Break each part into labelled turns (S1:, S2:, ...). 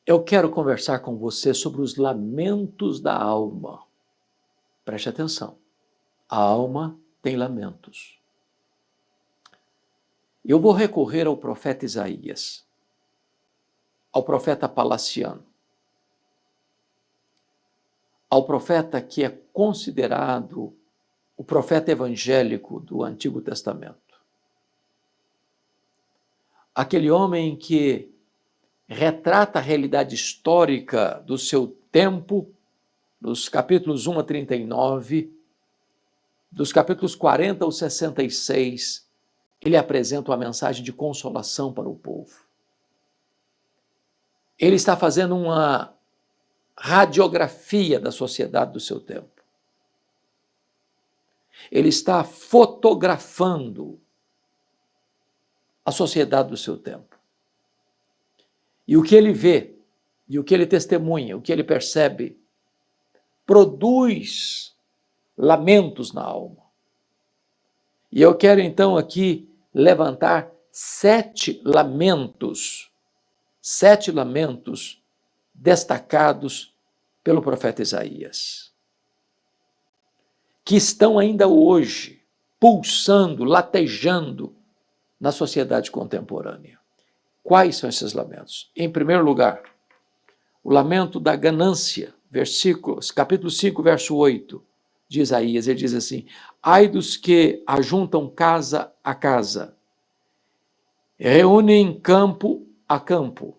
S1: Eu quero conversar com você sobre os lamentos da alma. Preste atenção. A alma tem lamentos. Eu vou recorrer ao profeta Isaías, ao profeta Palaciano, ao profeta que é considerado o profeta evangélico do Antigo Testamento. Aquele homem que retrata a realidade histórica do seu tempo, dos capítulos 1 a 39, dos capítulos 40 ao 66, ele apresenta uma mensagem de consolação para o povo. Ele está fazendo uma radiografia da sociedade do seu tempo. Ele está fotografando a sociedade do seu tempo. E o que ele vê, e o que ele testemunha, o que ele percebe, produz lamentos na alma. E eu quero então aqui levantar 7 lamentos destacados pelo profeta Isaías, que estão ainda hoje pulsando, latejando na sociedade contemporânea. Quais são esses lamentos? Em primeiro lugar, o lamento da ganância, capítulo 5, verso 8 de Isaías, ele diz assim: ai dos que ajuntam casa a casa, reúnem campo a campo,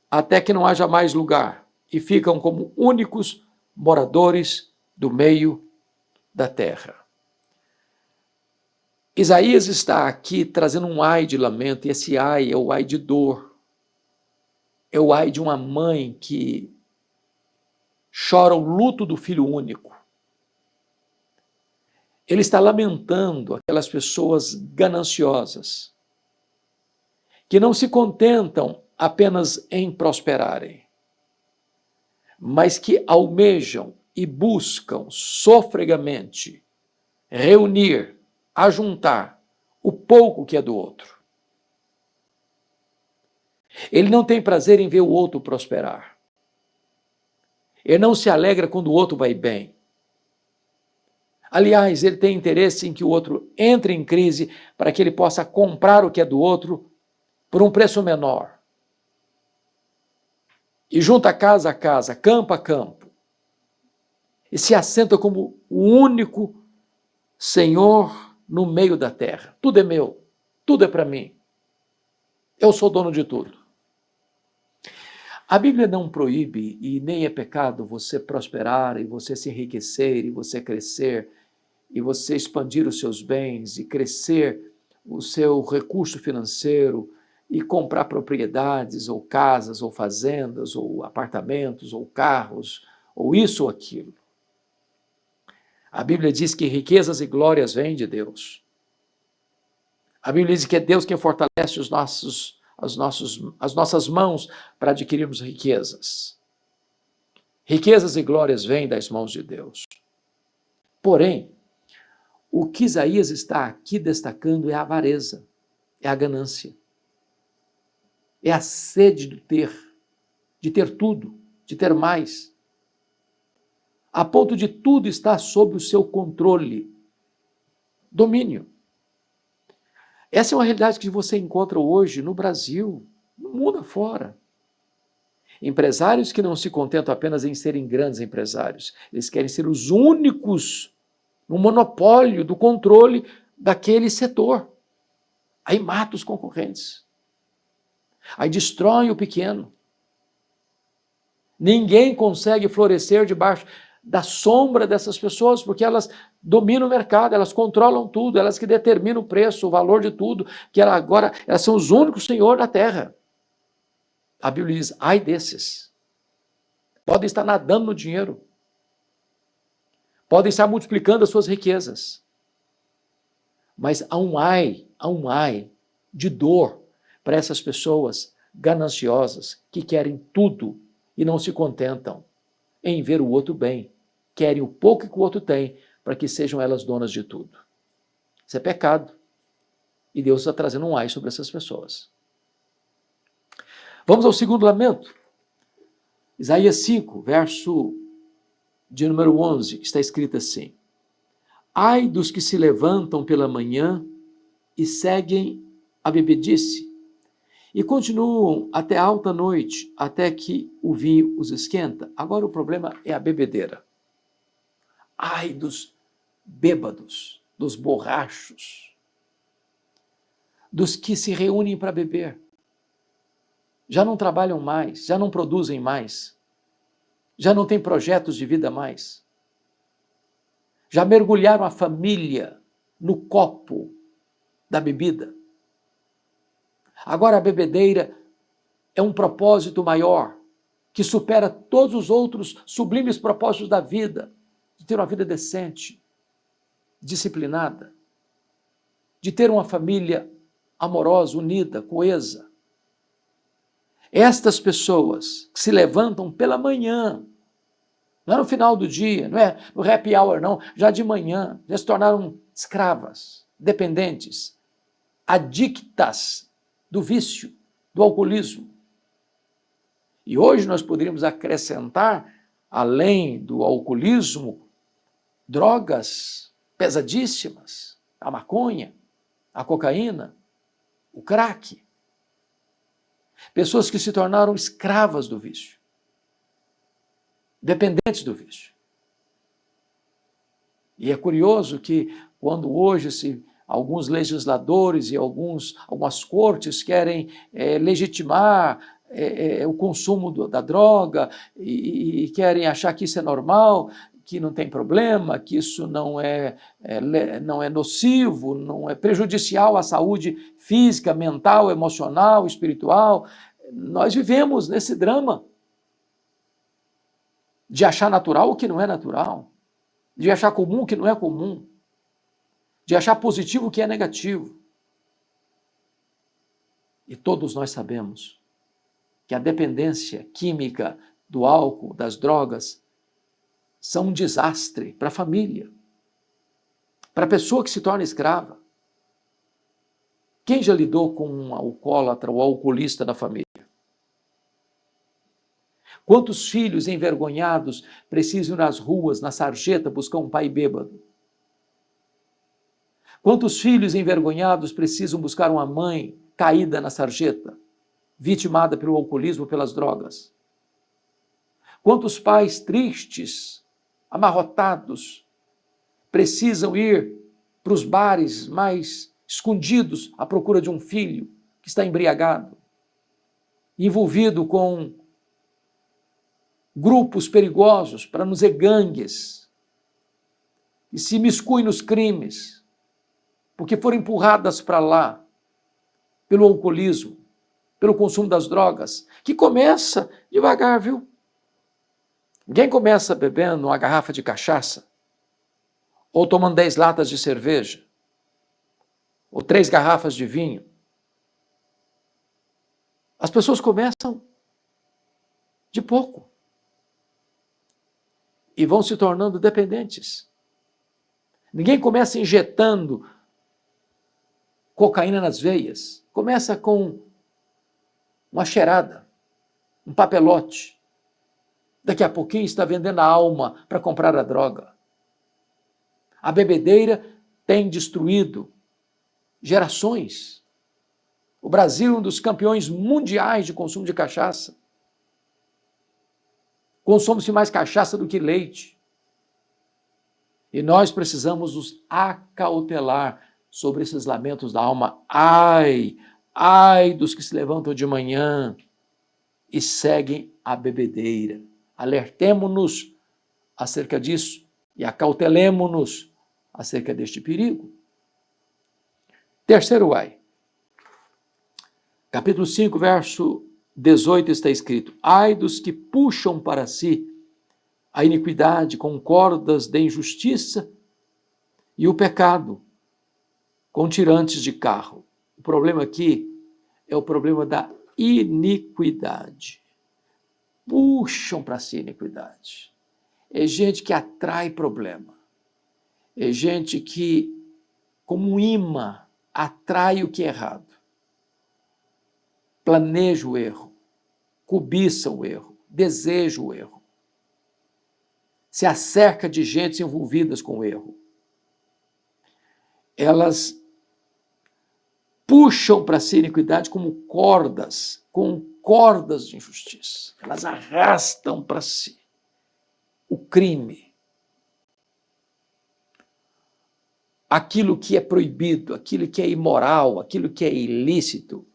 S1: até que não haja mais lugar, e ficam como únicos moradores do meio da terra. Isaías está aqui trazendo um ai de lamento, e esse ai é o ai de dor. É o ai de uma mãe que chora o luto do filho único. Ele está lamentando aquelas pessoas gananciosas, que não se contentam apenas em prosperarem, mas que almejam e buscam sofregamente reunir, ajuntar o pouco que é do outro. Ele não tem prazer em ver o outro prosperar. Ele não se alegra quando o outro vai bem. Aliás, ele tem interesse em que o outro entre em crise para que ele possa comprar o que é do outro por um preço menor. E junta casa a casa, campo a campo. E se assenta como o único Senhor no meio da terra. Tudo é meu, tudo é para mim. Eu sou dono de tudo. A Bíblia não proíbe e nem é pecado você prosperar e você se enriquecer e você crescer e você expandir os seus bens e crescer o seu recurso financeiro e comprar propriedades ou casas ou fazendas ou apartamentos ou carros ou isso ou aquilo. A Bíblia diz que riquezas e glórias vêm de Deus. A Bíblia diz que é Deus quem fortalece as nossas mãos para adquirirmos riquezas. Riquezas e glórias vêm das mãos de Deus. Porém, o que Isaías está aqui destacando é a avareza, é a ganância, é a sede de ter tudo, de ter mais, a ponto de tudo estar sob o seu controle, domínio. Essa é uma realidade que você encontra hoje no Brasil, no mundo afora. Empresários que não se contentam apenas em serem grandes empresários, eles querem ser os únicos no monopólio do controle daquele setor. Aí mata os concorrentes. Aí destrói o pequeno. Ninguém consegue florescer debaixo da sombra dessas pessoas, porque elas dominam o mercado, elas controlam tudo, elas que determinam o preço, o valor de tudo, que agora elas são os únicos senhores da terra. A Bíblia diz, ai desses. Podem estar nadando no dinheiro. Podem estar multiplicando as suas riquezas. Mas há um ai de dor para essas pessoas gananciosas que querem tudo e não se contentam em ver o outro bem. Querem o pouco que o outro tem para que sejam elas donas de tudo. Isso é pecado. E Deus está trazendo um ai sobre essas pessoas. Vamos ao segundo lamento. Isaías 5, verso de número 11, está escrito assim: ai dos que se levantam pela manhã e seguem a bebedice, e continuam até alta noite, até que o vinho os esquenta. Agora o problema é a bebedeira. Ai dos bêbados, dos borrachos, dos que se reúnem para beber. Já não trabalham mais, já não produzem mais, já não têm projetos de vida mais. Já mergulharam a família no copo da bebida. Agora a bebedeira é um propósito maior, que supera todos os outros sublimes propósitos da vida, de ter uma vida decente, disciplinada, de ter uma família amorosa, unida, coesa. Estas pessoas que se levantam pela manhã, não é no final do dia, não é no happy hour, não, já de manhã, já se tornaram escravas, dependentes, adictas do vício, do alcoolismo. E hoje nós poderíamos acrescentar, além do alcoolismo, drogas pesadíssimas, a maconha, a cocaína, o crack. Pessoas que se tornaram escravas do vício, dependentes do vício. E é curioso que quando hoje alguns legisladores e algumas cortes querem legitimar o consumo da droga e querem achar que isso é normal, que não tem problema, que isso não é nocivo, não é prejudicial à saúde física, mental, emocional, espiritual. Nós vivemos nesse drama de achar natural o que não é natural, de achar comum o que não é comum, de achar positivo o que é negativo. E todos nós sabemos que a dependência química do álcool, das drogas, são um desastre para a família, para a pessoa que se torna escrava. Quem já lidou com um alcoólatra ou alcoolista na família? Quantos filhos envergonhados precisam ir nas ruas, na sarjeta, buscar um pai bêbado? Quantos filhos envergonhados precisam buscar uma mãe caída na sarjeta, vitimada pelo alcoolismo, pelas drogas? Quantos pais tristes, amarrotados, precisam ir para os bares mais escondidos à procura de um filho que está embriagado, envolvido com grupos perigosos, para não dizer gangues, e se miscuem nos crimes, porque foram empurradas para lá pelo alcoolismo, pelo consumo das drogas, que começa devagar, viu? Ninguém começa bebendo uma garrafa de cachaça, ou tomando 10 latas de cerveja, ou 3 garrafas de vinho. As pessoas começam de pouco e vão se tornando dependentes. Ninguém começa injetando cocaína nas veias. Começa com uma cheirada, um papelote. Daqui a pouquinho está vendendo a alma para comprar a droga. A bebedeira tem destruído gerações. O Brasil é um dos campeões mundiais de consumo de cachaça. Consome-se mais cachaça do que leite. E nós precisamos nos acautelar sobre esses lamentos da alma. Ai, ai dos que se levantam de manhã e seguem a bebedeira. Alertemo-nos acerca disso e acautelemo-nos acerca deste perigo. Terceiro ai. Capítulo 5, verso 18 está escrito: ai dos que puxam para si a iniquidade com cordas de injustiça e o pecado com tirantes de carro. O problema aqui é o problema da iniquidade. Puxam para si a iniquidade. É gente que atrai problema. É gente que, como um imã, atrai o que é errado. Planeja o erro, cobiça o erro, deseja o erro. Se acerca de gentes envolvidas com o erro. Elas puxam para si a iniquidade como cordas, com cordas de injustiça. Elas arrastam para si o crime. Aquilo que é proibido, aquilo que é imoral, aquilo que é ilícito,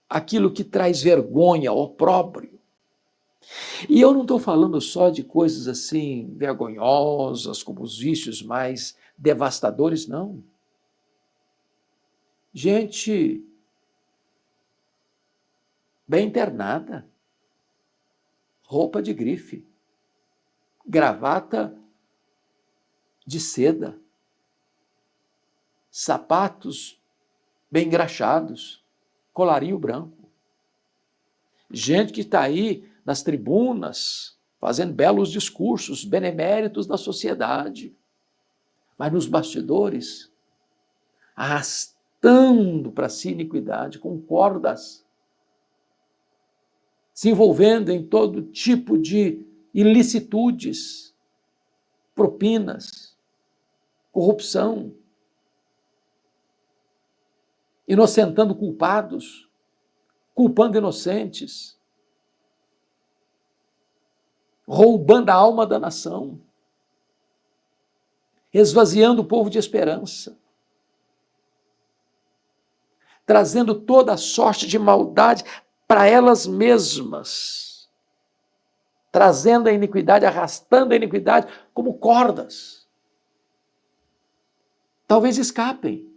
S1: aquilo que traz vergonha, opróbrio. E eu não estou falando só de coisas assim vergonhosas, como os vícios mais devastadores, não. Gente bem internada, roupa de grife, gravata de seda, sapatos bem engraxados, colarinho branco. Gente que está aí nas tribunas, fazendo belos discursos, beneméritos da sociedade, mas nos bastidores, arrastando para si iniquidade com cordas, se envolvendo em todo tipo de ilicitudes, propinas, corrupção, inocentando culpados, culpando inocentes, roubando a alma da nação, esvaziando o povo de esperança, trazendo toda a sorte de maldade para elas mesmas, trazendo a iniquidade, arrastando a iniquidade como cordas. Talvez escapem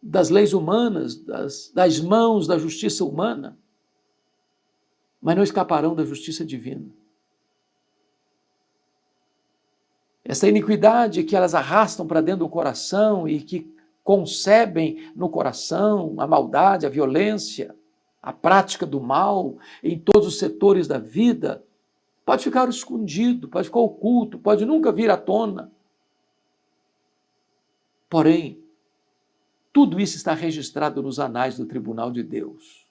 S1: das leis humanas, das mãos da justiça humana, mas não escaparão da justiça divina. Essa iniquidade que elas arrastam para dentro do coração e que concebem no coração a maldade, a violência, a prática do mal em todos os setores da vida, pode ficar escondido, pode ficar oculto, pode nunca vir à tona. Porém, tudo isso está registrado nos anais do tribunal de Deus,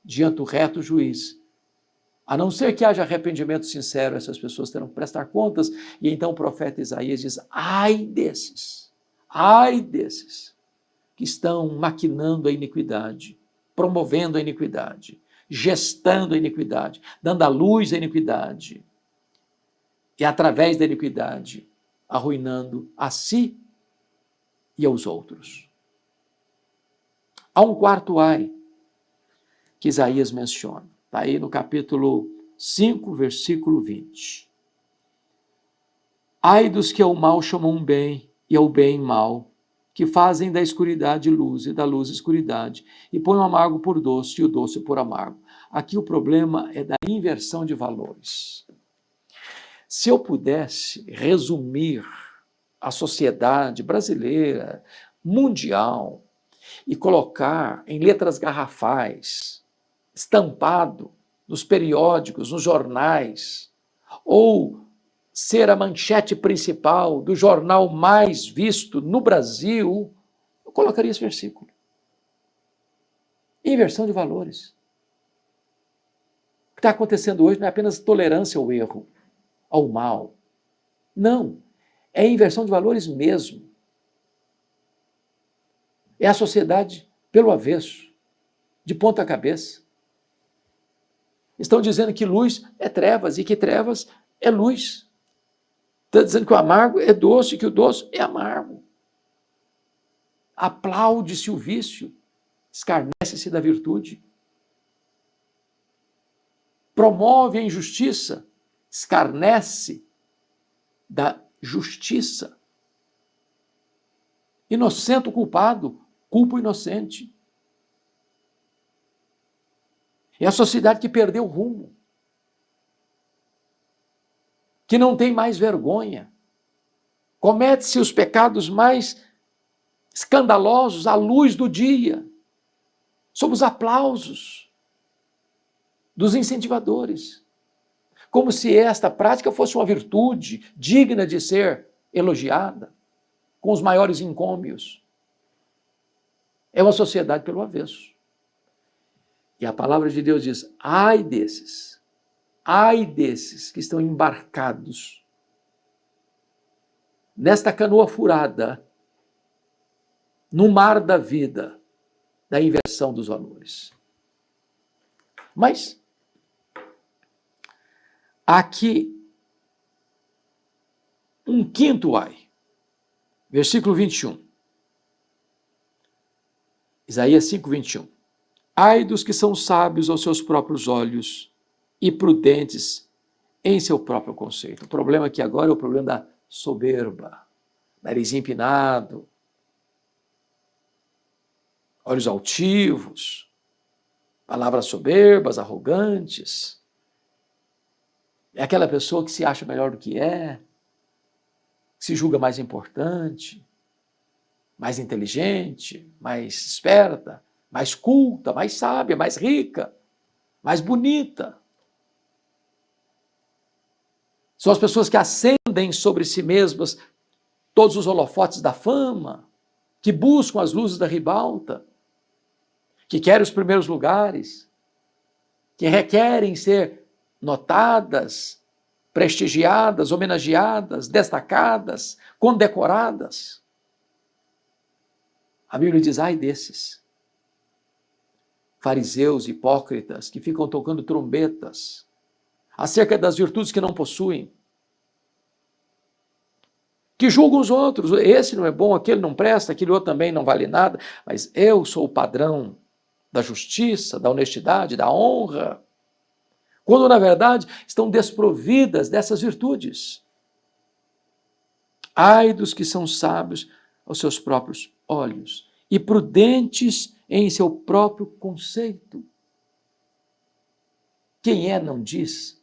S1: diante do reto juiz. A não ser que haja arrependimento sincero, essas pessoas terão que prestar contas, e então o profeta Isaías diz, ai desses que estão maquinando a iniquidade, promovendo a iniquidade, gestando a iniquidade, dando à luz a iniquidade, e através da iniquidade, arruinando a si e aos outros. Há um quarto ai que Isaías menciona. Está aí no capítulo 5, versículo 20. Ai dos que ao mal chamam bem e ao bem mal, que fazem da escuridade luz e da luz escuridade, e põem o amargo por doce e o doce por amargo. Aqui o problema é da inversão de valores. Se eu pudesse resumir a sociedade brasileira, mundial, e colocar em letras garrafais, estampado nos periódicos, nos jornais, ou ser a manchete principal do jornal mais visto no Brasil, eu colocaria esse versículo. Inversão de valores. O que está acontecendo hoje não é apenas tolerância ao erro, ao mal. Não, é inversão de valores mesmo. É a sociedade pelo avesso, de ponta cabeça. Estão dizendo que luz é trevas e que trevas é luz. Estão dizendo que o amargo é doce e que o doce é amargo. Aplaude-se o vício, escarnece-se da virtude. Promove a injustiça, escarnece da justiça. Inocente o culpado, culpa o inocente. É a sociedade que perdeu o rumo, que não tem mais vergonha. Comete-se os pecados mais escandalosos à luz do dia, sob os aplausos dos incentivadores, como se esta prática fosse uma virtude digna de ser elogiada, com os maiores encômios. É uma sociedade pelo avesso. E a palavra de Deus diz, ai desses que estão embarcados nesta canoa furada, no mar da vida, da inversão dos valores. Mas, aqui, um quinto ai, versículo 21. Isaías 5, 21. Ai dos que são sábios aos seus próprios olhos e prudentes em seu próprio conceito. O problema aqui agora é o problema da soberba, nariz empinado, olhos altivos, palavras soberbas, arrogantes. É aquela pessoa que se acha melhor do que se julga mais importante, mais inteligente, mais esperta, mais culta, mais sábia, mais rica, mais bonita. São as pessoas que acendem sobre si mesmas todos os holofotes da fama, que buscam as luzes da ribalta, que querem os primeiros lugares, que requerem ser notadas, prestigiadas, homenageadas, destacadas, condecoradas. A Bíblia diz, ai desses fariseus hipócritas que ficam tocando trombetas acerca das virtudes que não possuem, que julgam os outros, esse não é bom, aquele não presta, aquele outro também não vale nada, mas eu sou o padrão da justiça, da honestidade, da honra, quando na verdade estão desprovidas dessas virtudes. Ai dos que são sábios aos seus próprios olhos e prudentes em seu próprio conceito. Quem não diz?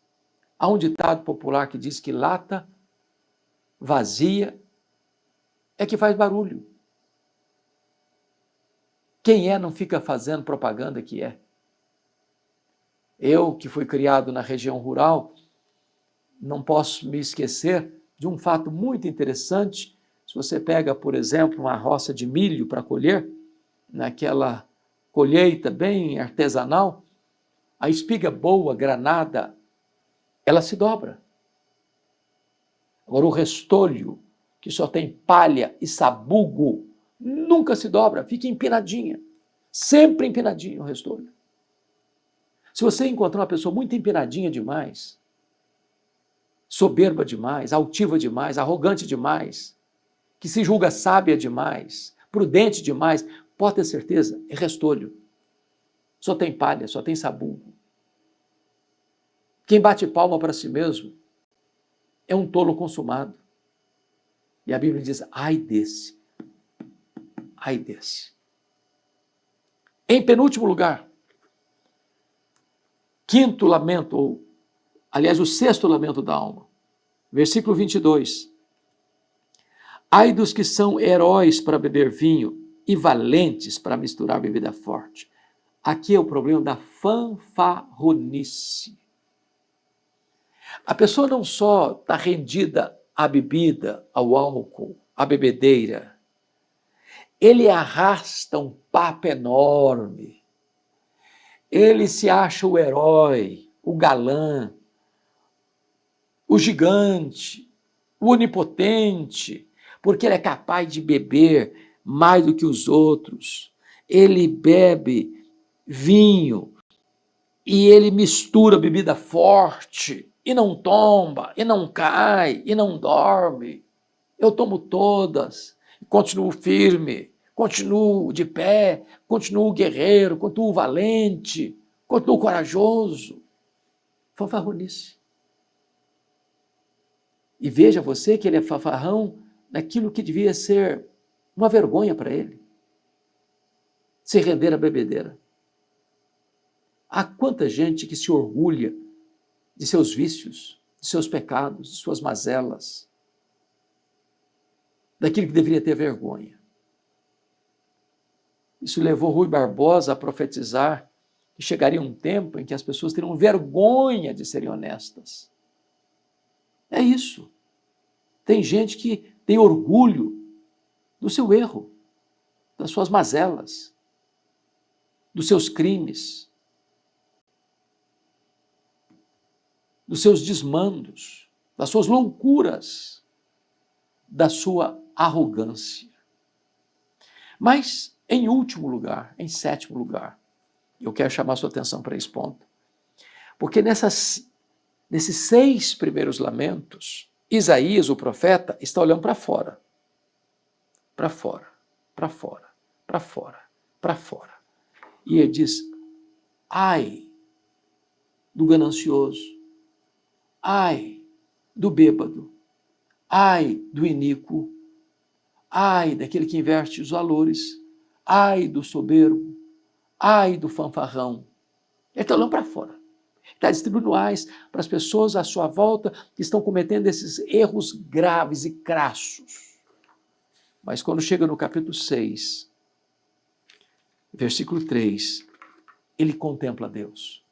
S1: Há um ditado popular que diz que lata vazia é que faz barulho. Quem não fica fazendo propaganda que é. Eu, que fui criado na região rural, não posso me esquecer de um fato muito interessante. Se você pega, por exemplo, uma roça de milho para colher, naquela colheita bem artesanal, a espiga boa, granada, ela se dobra. Agora, o restolho, que só tem palha e sabugo, nunca se dobra, fica empinadinha. Sempre empinadinho o restolho. Se você encontrar uma pessoa muito empinadinha demais, soberba demais, altiva demais, arrogante demais, que se julga sábia demais, prudente demais, pode ter certeza, é restolho. Só tem palha, só tem sabugo. Quem bate palma para si mesmo é um tolo consumado. E a Bíblia diz, ai desse. Ai desse. Em penúltimo lugar, quinto lamento, ou, aliás, o sexto lamento da alma. Versículo 22. Ai dos que são heróis para beber vinho e valentes para misturar bebida forte. Aqui é o problema da fanfarronice. A pessoa não só está rendida à bebida, ao álcool, à bebedeira. Ele arrasta um papo enorme. Ele se acha o herói, o galã, o gigante, o onipotente, porque ele é capaz de beber mais do que os outros. Ele bebe vinho e ele mistura bebida forte e não tomba, e não cai, e não dorme. Eu tomo todas, continuo firme, continuo de pé, continuo guerreiro, continuo valente, continuo corajoso. Fanfarronice. E veja você que ele é fanfarrão naquilo que devia ser uma vergonha para ele. Se render à bebedeira. Há quanta gente que se orgulha de seus vícios, de seus pecados, de suas mazelas, daquilo que deveria ter vergonha. Isso levou Rui Barbosa a profetizar que chegaria um tempo em que as pessoas teriam vergonha de serem honestas. É isso. Tem gente que tem orgulho do seu erro, das suas mazelas, dos seus crimes, dos seus desmandos, das suas loucuras, da sua arrogância. Mas, em último lugar, em sétimo lugar, eu quero chamar a sua atenção para esse ponto, porque nesses 6 primeiros lamentos, Isaías, o profeta, está olhando para fora. Para fora, para fora, para fora, para fora. E ele diz, ai do ganancioso, ai do bêbado, ai do iníquo, ai daquele que inverte os valores, ai do soberbo, ai do fanfarrão. Ele está olhando para fora. Está distribuindo ais para as pessoas à sua volta que estão cometendo esses erros graves e crassos. Mas quando chega no capítulo 6, versículo 3, ele contempla Deus.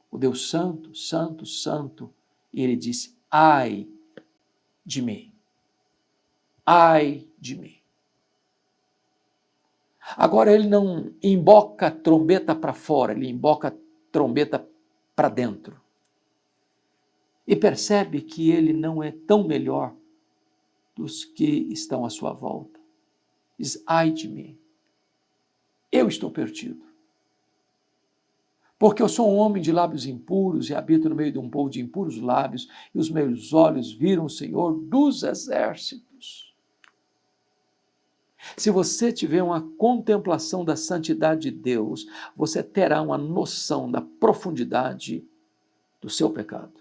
S1: O Deus santo, santo, santo, e ele disse, ai de mim, ai de mim. Agora ele não emboca a trombeta para fora, ele emboca a trombeta para dentro. E percebe que ele não é tão melhor dos que estão à sua volta. Diz, ai de mim, eu estou perdido. Porque eu sou um homem de lábios impuros e habito no meio de um povo de impuros lábios, e os meus olhos viram o Senhor dos exércitos. Se você tiver uma contemplação da santidade de Deus, você terá uma noção da profundidade do seu pecado.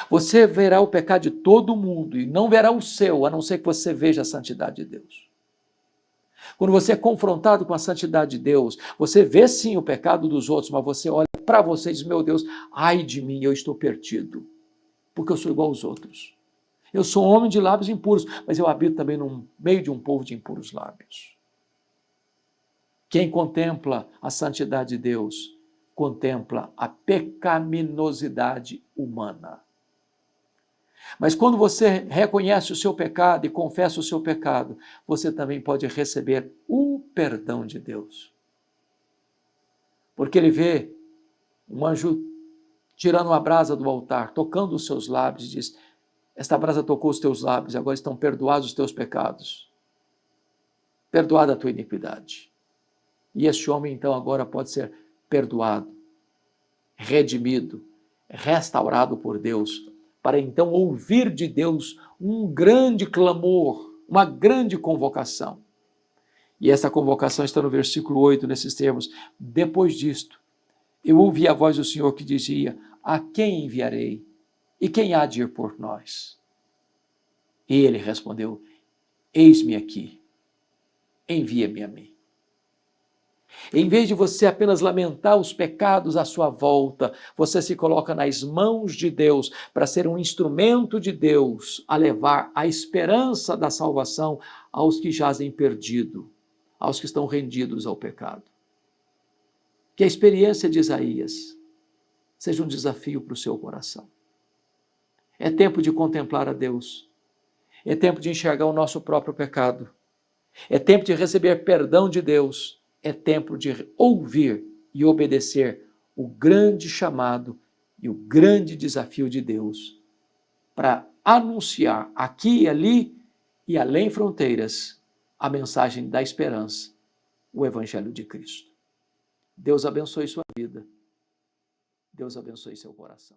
S1: Você verá o pecado de todo mundo e não verá o seu, a não ser que você veja a santidade de Deus. Quando você é confrontado com a santidade de Deus, você vê sim o pecado dos outros, mas você olha para você e diz, meu Deus, ai de mim, eu estou perdido, porque eu sou igual aos outros. Eu sou um homem de lábios impuros, mas eu habito também no meio de um povo de impuros lábios. Quem contempla a santidade de Deus, contempla a pecaminosidade humana. Mas quando você reconhece o seu pecado e confessa o seu pecado, você também pode receber o perdão de Deus. Porque ele vê um anjo tirando uma brasa do altar, tocando os seus lábios e diz, esta brasa tocou os teus lábios, agora estão perdoados os teus pecados. Perdoada a tua iniquidade. E este homem então agora pode ser perdoado, redimido, restaurado por Deus, para então ouvir de Deus um grande clamor, uma grande convocação. E essa convocação está no versículo 8, nesses termos. Depois disto, eu ouvi a voz do Senhor que dizia, a quem enviarei? E quem há de ir por nós? E ele respondeu, eis-me aqui, envia-me a mim. Em vez de você apenas lamentar os pecados à sua volta, você se coloca nas mãos de Deus para ser um instrumento de Deus a levar a esperança da salvação aos que jazem perdidos, aos que estão rendidos ao pecado. Que a experiência de Isaías seja um desafio para o seu coração. É tempo de contemplar a Deus. É tempo de enxergar o nosso próprio pecado. É tempo de receber perdão de Deus. É tempo de ouvir e obedecer o grande chamado e o grande desafio de Deus para anunciar aqui e ali e além fronteiras a mensagem da esperança, o Evangelho de Cristo. Deus abençoe sua vida. Deus abençoe seu coração.